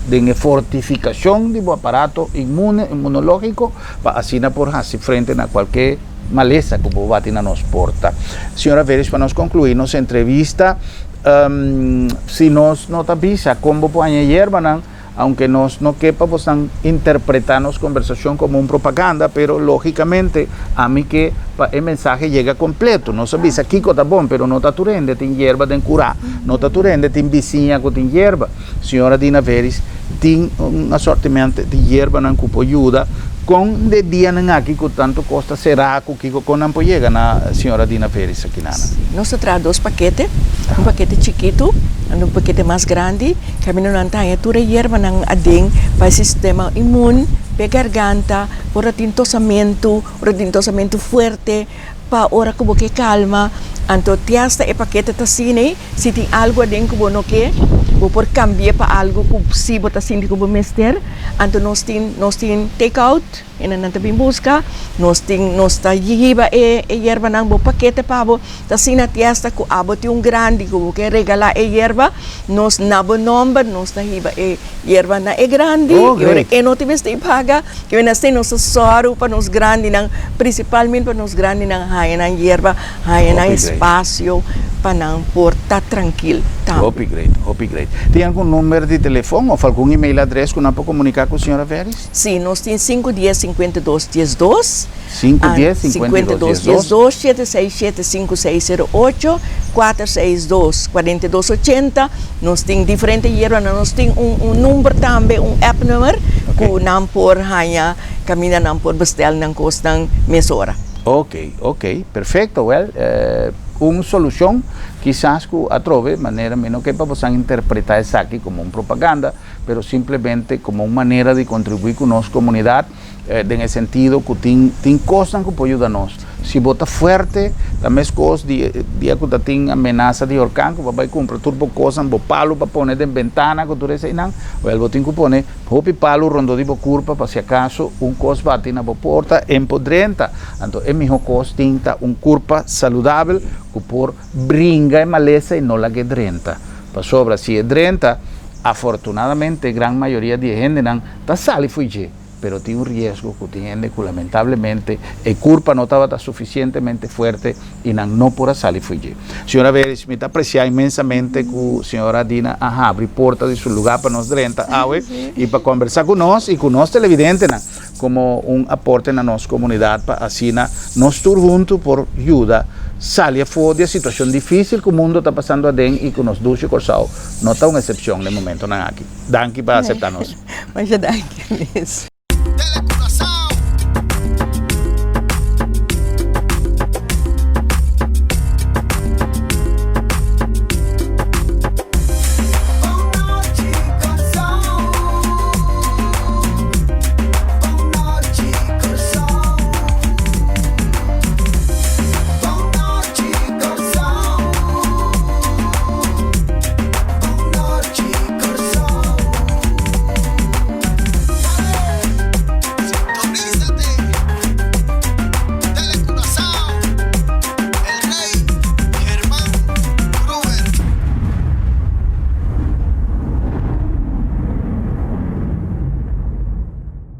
de fortificação do aparato imunológico para assim por fazer frente a qualquer maleza que pode bater na nossa porta. Senhora Veris, para nós concluir nossa entrevista, se nós não avisa como põe a hierba, aunque nós não quepamos interpretar nossa conversação como uma propaganda, pero logicamente a mim que o mensagem chega completo. Nós avisa aqui que está bom, pero não está turende, tem hierba, tem curá, não está turende, tem vizinha que tem hierba. Senhora Dina Veris tem um assortimento de hierba que pode ajudar com de dia aqui que tanto custa será que não pode chegar na senhora Dina Veris aqui nana. Nós traz 2 paquetes, um paquete chiquito, um paquete mais grande, que não tem toda hierba nang ading para o sistema imune, para garganta, para tintosamento fuerte, pa ora kubo ke calma, anto tiasta e paquete tasine, si tem algo adentro kubo no que, vou por cambiar para algo que se botar assim kubo mester, anto nós tem take out, e não também busca, nós tá hiba e yerba nang bo paquete pa bo, tasina tiasta ku abo ti grande kubo que regala e yerba, nós nabo number, nós tá hiba e yerba na e grande, e não tivemos te paga, que nós tem nosso soro para nos grande nang principalmente para nos grande nang haya nang yerba, haya nang espaço para nang porta tranquilo. Hopi great. Tem algum número de telefone ou algum e-mail adresse que não pode comunicar com a senhora Veres? Sim, nós temos 510-52-12, 510-52-12, 767-5608, 462-4280. Nós temos diferentes hierbas, nós temos número também, app number, que não por haya, camina não por bestel não custa mesora. Ok, perfeito. Well, uma solução quizás que atrove maneira menos que para poder interpretar isso aqui como uma propaganda, pero simplesmente como uma maneira de contribuir com nossa comunidade, no sentido que tem coisas que podem ajudar nós. Se bota forte, também coisas dia que tem ameaça de huracão, que vai comprar tudo coisas, bo palo para pôr na ventana, que tudo isso aí não, o tem que pôr hopi palo rondo de curva para se acaso coisa bate na porta empodrenta, então é melhor coisa tinta curva saudável que por brinca e maleza e não la que drenta. Para sobra se é drenta, afortunadamente gran maioria de gente não tá sali fugir. Pero tiene un riesgo que tiene que lamentablemente el curva no estaba suficientemente fuerte y no por salir fugir. Señora Veres, me está apreciando inmensamente que señora Dina abre porta de su lugar para nos drenta y para conversar con nosotros y con los televidentes como un aporte en nuestra comunidad para así nos estar juntos por ayuda salir fuera de situación difícil que el mundo está pasando adentro y que nos duche Corsao no está una excepción en el momento aquí. Danke para aceptarnos. Muchas gracias.